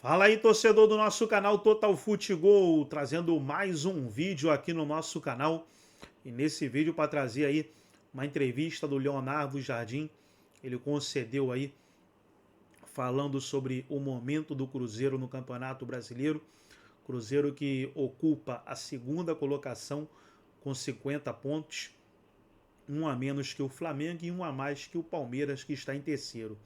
Fala aí, torcedor do nosso canal Total Futebol, trazendo mais um vídeo aqui no nosso canal. E nesse vídeo para trazer aí uma entrevista do Leonardo Jardim. Ele concedeu aí falando sobre o momento do Cruzeiro no Campeonato Brasileiro. Cruzeiro que ocupa a segunda colocação com 50 pontos, um a menos que o Flamengo e um a mais que o Palmeiras, que está em terceiro.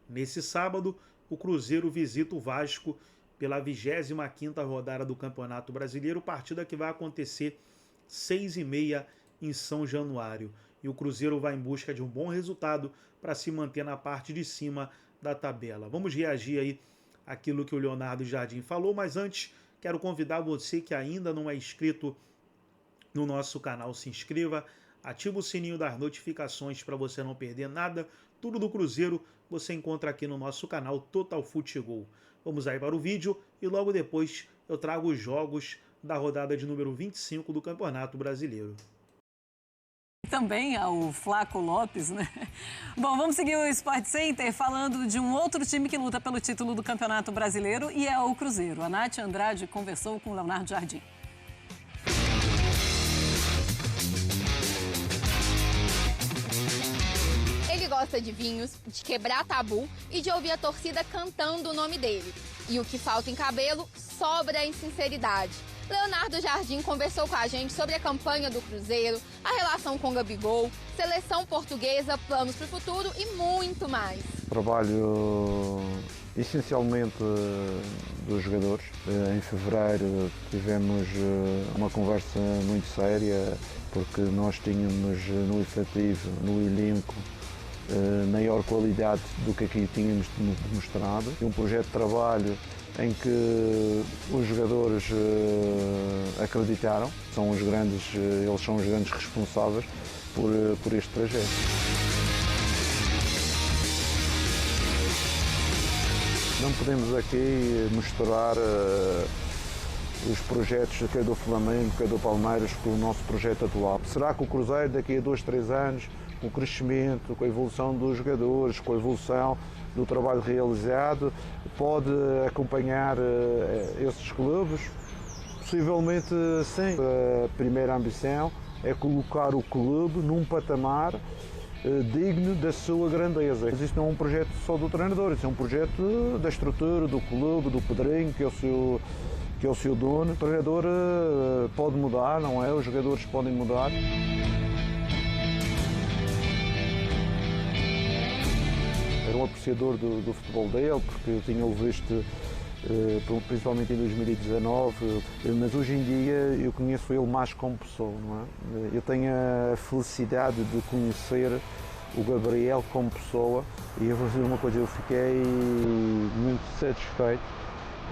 Nesse sábado, o Cruzeiro visita o Vasco pela 25ª rodada do Campeonato Brasileiro, partida que vai acontecer 6h30 em São Januário. E o Cruzeiro vai em busca de um bom resultado para se manter na parte de cima da tabela. Vamos reagir aí àquilo que o Leonardo Jardim falou, mas antes quero convidar você que ainda não é inscrito no nosso canal, se inscreva, ativa o sininho das notificações para você não perder nada. Tudo do Cruzeiro você encontra aqui no nosso canal Total Futebol. Vamos aí para o vídeo e logo depois eu trago os jogos da rodada de número 25 do Campeonato Brasileiro. Também ao Flaco Lopes, né? Bom, vamos seguir o Sport Center falando de um outro time que luta pelo título do Campeonato Brasileiro e é o Cruzeiro. A Nath Andrade conversou com o Leonardo Jardim. Ele gosta de vinhos, de quebrar tabu e de ouvir a torcida cantando o nome dele. E o que falta em cabelo sobra em sinceridade. Leonardo Jardim conversou com a gente sobre a campanha do Cruzeiro, a relação com o Gabigol, seleção portuguesa, planos para o futuro e muito mais. Trabalho essencialmente dos jogadores. Em fevereiro tivemos uma conversa muito séria, porque nós tínhamos no efetivo, no elenco, maior qualidade do que aqui tínhamos demonstrado. Um projeto de trabalho em que os jogadores acreditaram, eles são os grandes responsáveis por este trajeto. Não podemos aqui misturar os projetos quer do Flamengo, quer do Palmeiras com o nosso projeto atual. Será que o Cruzeiro daqui a 2, 3 anos, com o crescimento, com a evolução dos jogadores, com a evolução do trabalho realizado, pode acompanhar esses clubes? Possivelmente sim. A primeira ambição é colocar o clube num patamar digno da sua grandeza. Mas isto não é um projeto só do treinador, isso é um projeto da estrutura, do clube, do Pedrinho, que é o seu dono. O treinador pode mudar, não é? Os jogadores podem mudar. Era um apreciador do futebol dele, porque tinha-o visto principalmente em 2019, mas hoje em dia eu conheço ele mais como pessoa, não é? Eu tenho a felicidade de conhecer o Gabriel como pessoa e eu vou dizer uma coisa, eu fiquei muito satisfeito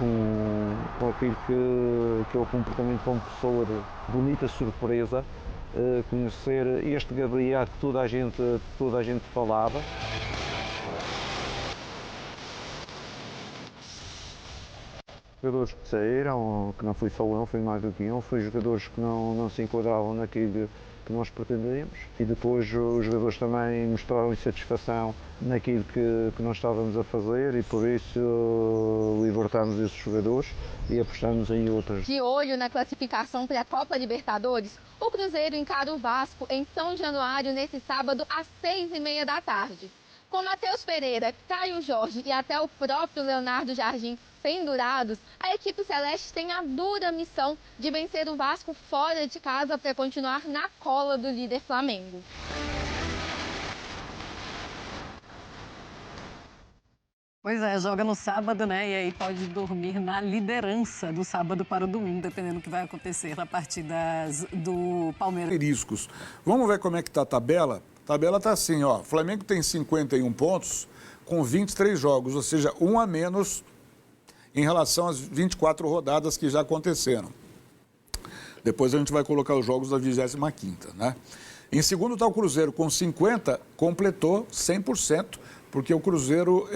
com aquilo que é o comportamento como pessoa, de bonita surpresa, conhecer este Gabriel que toda a gente falava. Jogadores que saíram, que não foi só um, foi mais do que um, foi jogadores que não se enquadravam naquilo que nós pretendíamos e depois os jogadores também mostraram insatisfação naquilo que nós estávamos a fazer e por isso libertámos esses jogadores e apostamos em outros. De olho na classificação para a Copa Libertadores, o Cruzeiro encara o Vasco em São Januário nesse sábado às 6h30 da tarde. Com Matheus Pereira, Caio Jorge e até o próprio Leonardo Jardim pendurados, a equipe celeste tem a dura missão de vencer o Vasco fora de casa para continuar na cola do líder Flamengo. Pois é, joga no sábado, né? E aí pode dormir na liderança do sábado para o domingo, dependendo do que vai acontecer na partidas do Palmeiras. Riscos. Vamos ver como é que está a tabela. A tabela está assim, ó. O Flamengo tem 51 pontos com 23 jogos, ou seja, um a menos em relação às 24 rodadas que já aconteceram. Depois a gente vai colocar os jogos da 25ª, né? Em segundo está o Cruzeiro com 50, completou 100%, porque o Cruzeiro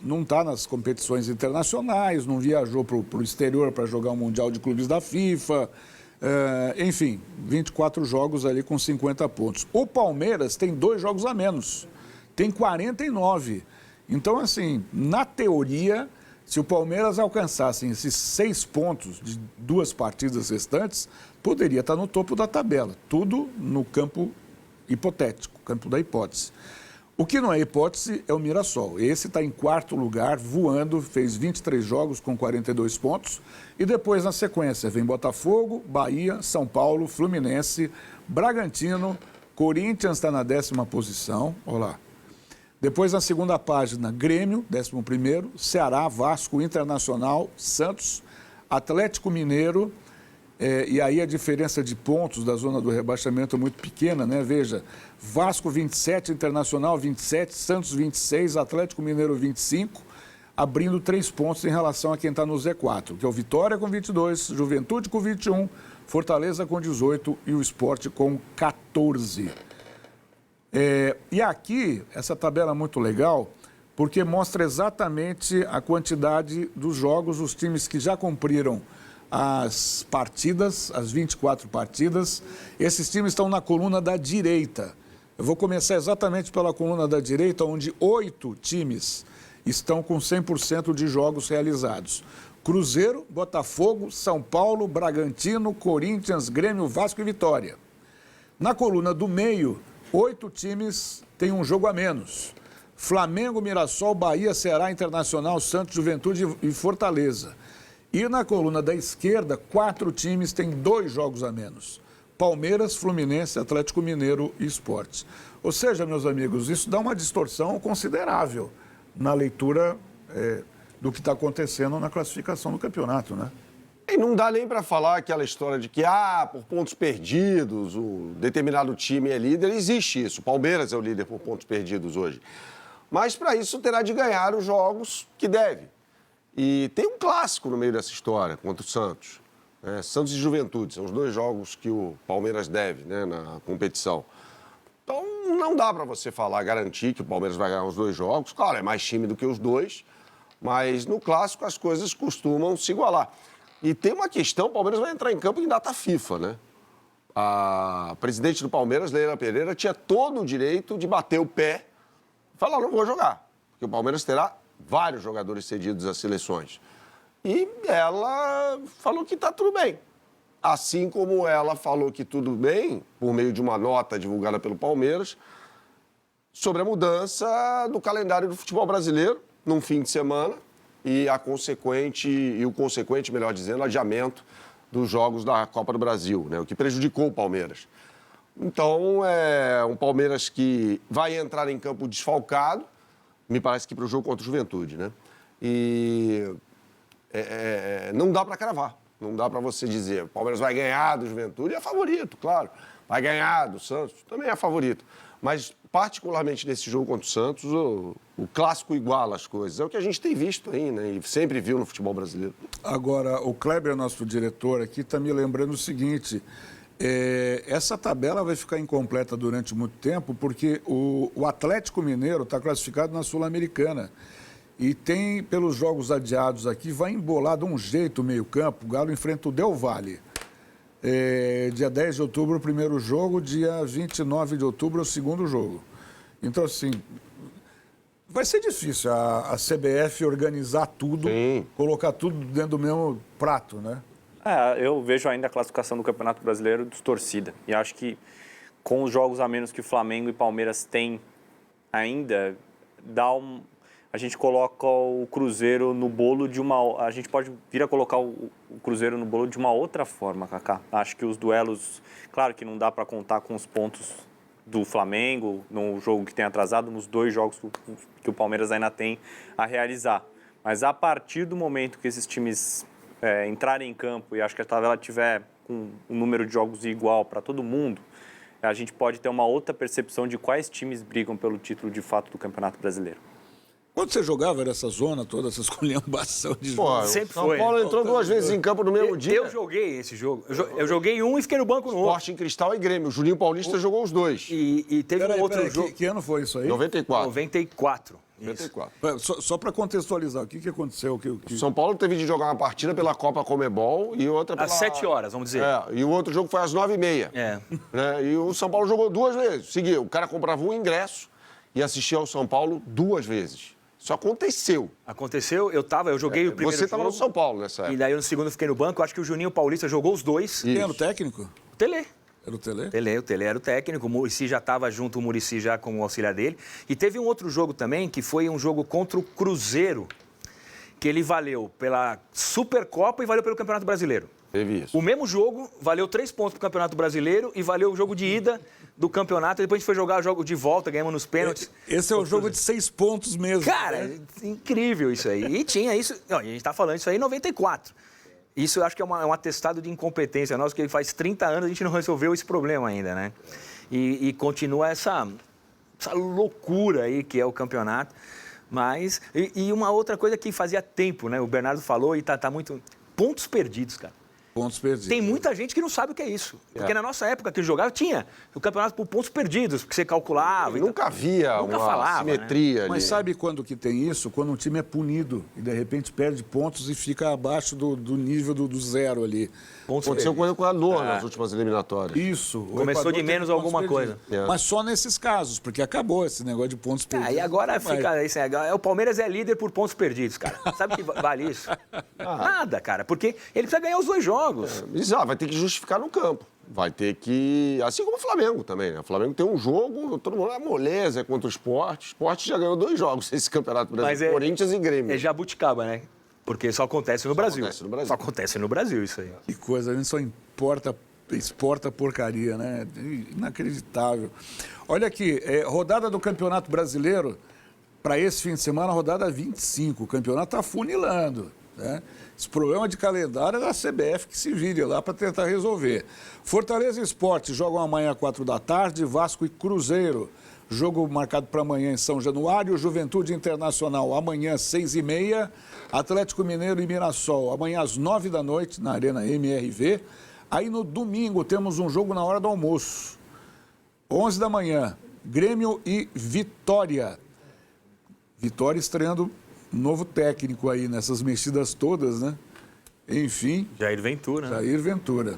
não está nas competições internacionais, não viajou para o exterior para jogar o Mundial de Clubes da FIFA, enfim, 24 jogos ali com 50 pontos. O Palmeiras tem 2 jogos a menos, tem 49. Então, assim, na teoria, Se o Palmeiras alcançasse esses 6 pontos de 2 partidas restantes, poderia estar no topo da tabela. Tudo no campo hipotético, campo da hipótese. O que não é hipótese é o Mirassol. Esse está em 4º lugar, voando, fez 23 jogos com 42 pontos. E depois, na sequência, vem Botafogo, Bahia, São Paulo, Fluminense, Bragantino, Corinthians está na 10ª posição. Olha lá. Depois, na segunda página, Grêmio, 11º, Ceará, Vasco, Internacional, Santos, Atlético Mineiro, e aí a diferença de pontos da zona do rebaixamento é muito pequena, né? Veja, Vasco 27, Internacional 27, Santos 26, Atlético Mineiro 25, abrindo 3 pontos em relação a quem está no Z4, que é o Vitória com 22, Juventude com 21, Fortaleza com 18 e o Sport com 14. E aqui, essa tabela é muito legal, porque mostra exatamente a quantidade dos jogos, os times que já cumpriram as partidas, as 24 partidas. Esses times estão na coluna da direita. Eu vou começar exatamente pela coluna da direita, onde 8 times estão com 100% de jogos realizados. Cruzeiro, Botafogo, São Paulo, Bragantino, Corinthians, Grêmio, Vasco e Vitória. Na coluna do meio, 8 times têm um jogo a menos. Flamengo, Mirassol, Bahia, Ceará, Internacional, Santos, Juventude e Fortaleza. E na coluna da esquerda, 4 times têm 2 jogos a menos. Palmeiras, Fluminense, Atlético Mineiro e Sport. Ou seja, meus amigos, isso dá uma distorção considerável na leitura do que está acontecendo na classificação do campeonato, né? E não dá nem para falar aquela história de que, por pontos perdidos, o determinado time é líder. Existe isso. O Palmeiras é o líder por pontos perdidos hoje. Mas, para isso, terá de ganhar os jogos que deve. E tem um clássico no meio dessa história contra o Santos. Santos e Juventude são os 2 jogos que o Palmeiras deve, né, na competição. Então, não dá para você garantir que o Palmeiras vai ganhar os 2 jogos. Claro, é mais time do que os 2, mas no clássico as coisas costumam se igualar. E tem uma questão, o Palmeiras vai entrar em campo em data FIFA, né? A presidente do Palmeiras, Leila Pereira, tinha todo o direito de bater o pé e falar, não vou jogar, porque o Palmeiras terá vários jogadores cedidos às seleções. E ela falou que está tudo bem. Assim como ela falou que tudo bem, por meio de uma nota divulgada pelo Palmeiras, sobre a mudança do calendário do futebol brasileiro num fim de semana e o consequente, melhor dizendo, adiamento dos jogos da Copa do Brasil, né? O que prejudicou o Palmeiras. Então, é um Palmeiras que vai entrar em campo desfalcado, me parece que para o jogo contra o Juventude, né? E não dá para cravar, não dá para você dizer o Palmeiras vai ganhar do Juventude, é favorito, claro. Vai ganhar do Santos, também é favorito. Mas, particularmente nesse jogo contra o Santos, o clássico iguala as coisas. É o que a gente tem visto aí, né? E sempre viu no futebol brasileiro. Agora, o Kleber, nosso diretor aqui, está me lembrando o seguinte: essa tabela vai ficar incompleta durante muito tempo, porque o Atlético Mineiro está classificado na Sul-Americana. E tem, pelos jogos adiados aqui, vai embolar de um jeito o meio-campo. O Galo enfrenta o Del Valle. Dia 10 de outubro, o primeiro jogo. Dia 29 de outubro, o segundo jogo. Então, assim, vai ser difícil a CBF organizar tudo, sim, colocar tudo dentro do mesmo prato, né? Eu vejo ainda a classificação do Campeonato Brasileiro distorcida. E acho que com os jogos a menos que o Flamengo e Palmeiras têm ainda, a gente coloca o Cruzeiro no bolo de uma... A gente pode vir a colocar o Cruzeiro no bolo de uma outra forma, Kaká. Acho que os duelos... Claro que não dá para contar com os pontos do Flamengo, no jogo que tem atrasado, nos 2 jogos que o Palmeiras ainda tem a realizar. Mas a partir do momento que esses times entrarem em campo e acho que a tabela tiver com um número de jogos igual para todo mundo, a gente pode ter uma outra percepção de quais times brigam pelo título de fato do Campeonato Brasileiro. Quando você jogava nessa zona toda, essa esculhambação de jogo? Sempre foi. São Paulo entrou 2 vezes em campo no mesmo dia. Eu joguei esse jogo. Eu joguei um e fiquei no banco no outro. Sporting Cristal e Grêmio. O Juninho Paulista jogou os 2. E teve um outro jogo. Que ano foi isso aí? 94. Só para contextualizar, o que aconteceu? O São Paulo teve de jogar uma partida pela Copa Comebol e outra pela... Às 7 horas, vamos dizer. E o outro jogo foi às 9h30. E o São Paulo jogou 2 vezes. Seguiu. O cara comprava um ingresso e assistia ao São Paulo 2 vezes. Isso aconteceu. Aconteceu, eu joguei o primeiro Você estava no jogo, São Paulo nessa época. E daí no segundo eu fiquei no banco. Eu acho que o Juninho Paulista jogou os dois. Quem era o técnico? O Tele. Era o Tele? O Tele era o técnico, o Muricy já estava junto, o Muricy já com o auxiliar dele. E teve um outro jogo também, que foi um jogo contra o Cruzeiro, que ele valeu pela Supercopa e valeu pelo Campeonato Brasileiro. Teve isso. O mesmo jogo valeu 3 pontos para o Campeonato Brasileiro e valeu o jogo de ida do campeonato. Depois a gente foi jogar o jogo de volta, ganhamos nos pênaltis. Esse é o jogo de 6 pontos mesmo. Cara, né? incrível isso aí. E tinha isso... Não, a gente está falando isso aí em 94. Isso eu acho que é um atestado de incompetência nosso, que faz 30 anos a gente não resolveu esse problema ainda, né? E continua essa loucura aí que é o campeonato. Mas... E uma outra coisa que fazia tempo, né? O Bernardo falou e tá muito... Pontos perdidos, cara. Pontos perdidos. Tem muita gente que não sabe o que é isso. Porque na nossa época que jogava, tinha o campeonato por pontos perdidos, porque você calculava. Nunca havia nunca uma falava, simetria né? ali. Mas sabe quando que tem isso? Quando um time é punido e de repente perde pontos e fica abaixo do nível do zero ali. Aconteceu com a Noa nas últimas eliminatórias. Isso. o Começou Equador de teve menos pontos alguma perdidos. coisa. Mas só nesses casos, porque acabou esse negócio de pontos perdidos. E agora Vai. fica... Isso, o Palmeiras é líder por pontos perdidos, cara. Sabe o que vale isso? Nada, cara. Porque ele precisa ganhar os 2 jogos. Exato, vai ter que justificar no campo. Vai ter que... Assim como o Flamengo também, né? O Flamengo tem um jogo, todo mundo é moleza, é contra o Sport. O Sport já ganhou 2 jogos esse Campeonato Brasileiro, Corinthians e Grêmio. É jabuticaba, né? Porque só acontece no Brasil. acontece no Brasil. Só acontece no Brasil isso aí. Que coisa, a gente só exporta porcaria, né? Inacreditável. Olha aqui, rodada do Campeonato Brasileiro, para esse fim de semana, rodada 25. O campeonato está funilando, né? Esse problema de calendário é da CBF que se vire lá para tentar resolver. Fortaleza e Sport jogam amanhã às 4 da tarde, Vasco e Cruzeiro. Jogo marcado para amanhã em São Januário, Juventude Internacional amanhã às 6h30, Atlético Mineiro e Mirassol amanhã às 9 da noite na Arena MRV. Aí no domingo temos um jogo na hora do almoço, 11 da manhã, Grêmio e Vitória. Vitória estreando novo técnico aí nessas mexidas todas, né? Enfim. Jair Ventura, né? Jair Ventura.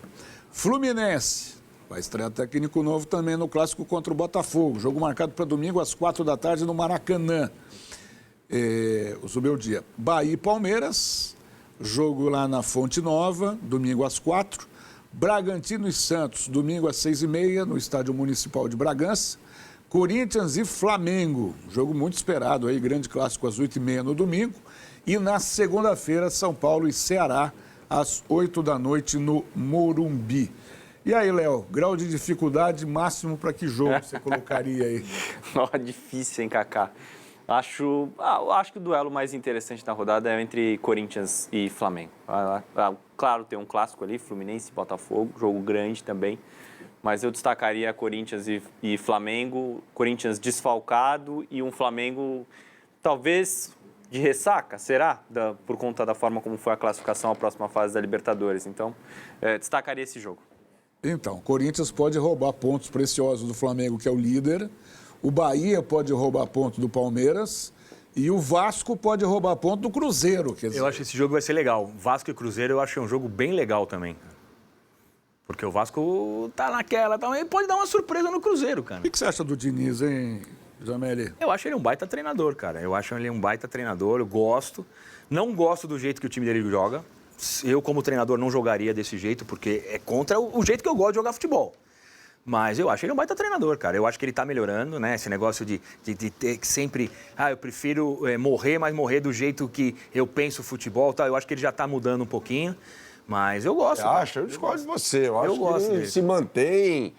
Fluminense. Vai estrear técnico novo também no clássico contra o Botafogo. Jogo marcado para domingo às 4 da tarde no Maracanã. O Subeldia. Bahia e Palmeiras. Jogo lá na Fonte Nova, domingo às 4. Bragantino e Santos, domingo às 6h30 no Estádio Municipal de Bragança. Corinthians e Flamengo. Jogo muito esperado aí, grande clássico às 8h30 no domingo. E na segunda-feira, São Paulo e Ceará, às 8 da noite no Morumbi. E aí, Léo, grau de dificuldade máximo para que jogo você colocaria aí? Difícil, hein, Kaká? Acho que o duelo mais interessante da rodada é entre Corinthians e Flamengo. Claro, tem um clássico ali, Fluminense e Botafogo, jogo grande também. Mas eu destacaria Corinthians e Flamengo, Corinthians desfalcado e um Flamengo talvez de ressaca, será? Por conta da forma como foi a classificação à próxima fase da Libertadores. Então, destacaria esse jogo. Então, Corinthians pode roubar pontos preciosos do Flamengo, que é o líder. O Bahia pode roubar pontos do Palmeiras. E o Vasco pode roubar pontos do Cruzeiro. Quer dizer. Eu acho que esse jogo vai ser legal. Vasco e Cruzeiro eu acho que é um jogo bem legal também. Porque o Vasco tá naquela, também pode dar uma surpresa no Cruzeiro, cara. O que você acha do Diniz, hein, Jameli? Eu acho ele um baita treinador, cara. Eu gosto. Não gosto do jeito que o time dele joga. Eu, como treinador, não jogaria desse jeito, porque é contra o jeito que eu gosto de jogar futebol. Mas eu acho ele um baita treinador, cara. Eu acho que ele tá melhorando, né? Esse negócio de ter que sempre... eu prefiro morrer, mas morrer do jeito que eu penso futebol, tá? Eu acho que ele já tá mudando um pouquinho. Mas eu gosto. Eu discordo de você. Eu acho que ele se mantém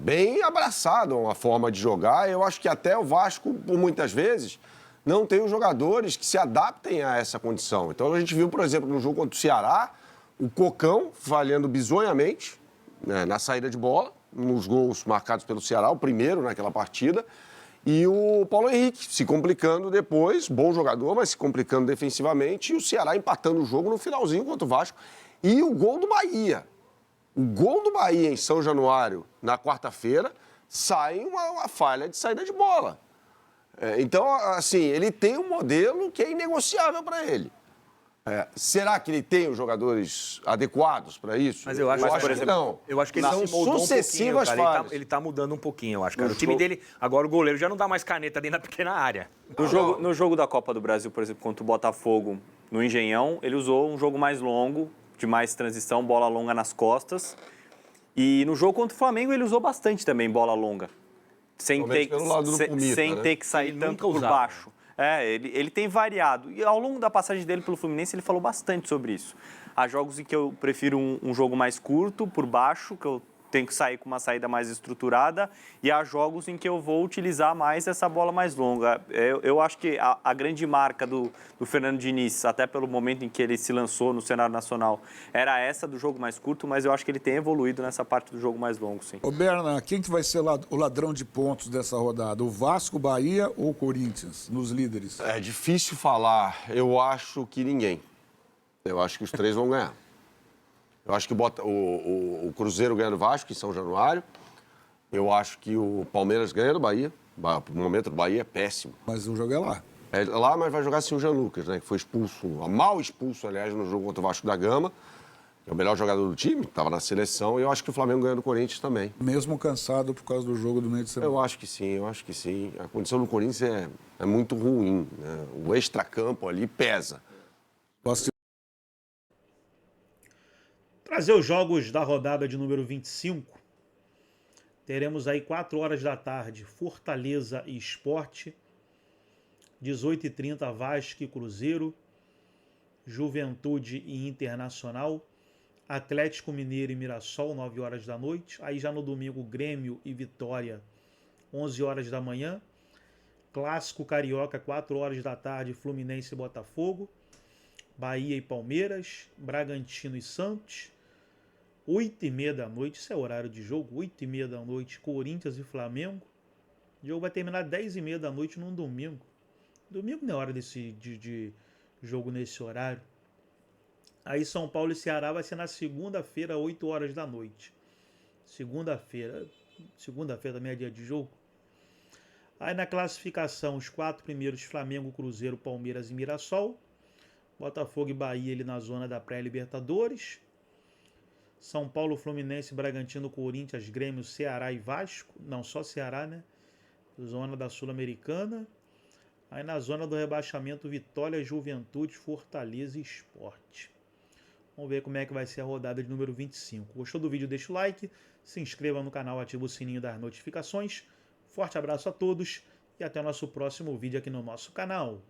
bem abraçado a uma forma de jogar. Eu acho que até o Vasco, por muitas vezes, não tem os jogadores que se adaptem a essa condição. Então a gente viu, por exemplo, no jogo contra o Ceará, o Cocão falhando bizonhamente na saída de bola, nos gols marcados pelo Ceará, o primeiro naquela partida. E o Paulo Henrique se complicando depois, bom jogador, mas se complicando defensivamente. E o Ceará empatando o jogo no finalzinho contra o Vasco. E o gol do Bahia. O gol do Bahia em São Januário, na quarta-feira, sai uma falha de saída de bola. Então, assim, ele tem um modelo que é inegociável para ele. Será que ele tem os jogadores adequados para isso? Mas eu acho, por que exemplo, não. Eu acho que ele São se moldou sucessivas um pouquinho, cara. falhas. Ele tá mudando um pouquinho, eu acho, cara. O time dele, agora o goleiro já não dá mais caneta dentro da pequena área. No jogo da Copa do Brasil, por exemplo, contra o Botafogo, no Engenhão, ele usou um jogo mais longo, de mais transição, bola longa nas costas. E no jogo contra o Flamengo, ele usou bastante também bola longa. Sem ter que sair Ele tanto nunca por usava. baixo. Ele tem variado. E ao longo da passagem dele pelo Fluminense, ele falou bastante sobre isso. Há jogos em que eu prefiro um jogo mais curto, por baixo, que eu tenho que sair com uma saída mais estruturada, e há jogos em que eu vou utilizar mais essa bola mais longa. Eu acho que a grande marca do Fernando Diniz, até pelo momento em que ele se lançou no cenário nacional, era essa do jogo mais curto, mas eu acho que ele tem evoluído nessa parte do jogo mais longo, sim. Ô, Berna, quem que vai ser o ladrão de pontos dessa rodada? O Vasco, Bahia ou o Corinthians, nos líderes? É difícil falar. Eu acho que ninguém. Eu acho que os três vão ganhar. Eu acho que o Cruzeiro ganha do Vasco em São Januário. Eu acho que o Palmeiras ganha do Bahia. O momento do Bahia é péssimo. Mas o jogo é lá. É lá, mas vai jogar sem o Jean Lucas, né? Que foi expulso, mal expulso, aliás, no jogo contra o Vasco da Gama. É o melhor jogador do time, estava na seleção. E eu acho que o Flamengo ganha do Corinthians também. Mesmo cansado por causa do jogo do meio de semana. Eu acho que sim. A condição do Corinthians é muito ruim, né? O extracampo ali pesa. Posso Trazer os jogos da rodada de número 25. Teremos aí 4 horas da tarde, Fortaleza e Sport. 18h30, Vasco e Cruzeiro. Juventude e Internacional. Atlético Mineiro e Mirassol, 9 horas da noite. Aí já no domingo, Grêmio e Vitória, 11 horas da manhã. Clássico Carioca, 4 horas da tarde, Fluminense e Botafogo. Bahia e Palmeiras. Bragantino e Santos. 8h30 da noite, isso é horário de jogo, 8h30 da noite, Corinthians e Flamengo. O jogo vai terminar 10h30 da noite num domingo. Domingo não é hora de jogo nesse horário. Aí São Paulo e Ceará vai ser na segunda-feira, 8 horas da noite. Segunda-feira também é dia de jogo. Aí na classificação, os 4 primeiros, Flamengo, Cruzeiro, Palmeiras e Mirassol. Botafogo e Bahia ali na zona da pré-Libertadores. São Paulo, Fluminense, Bragantino, Corinthians, Grêmio, Ceará e Vasco. Não, só Ceará, né? Zona da Sul-Americana. Aí na zona do rebaixamento, Vitória, Juventude, Fortaleza e Sport. Vamos ver como é que vai ser a rodada de número 25. Gostou do vídeo? Deixa o like, se inscreva no canal, ativa o sininho das notificações. Forte abraço a todos e até o nosso próximo vídeo aqui no nosso canal.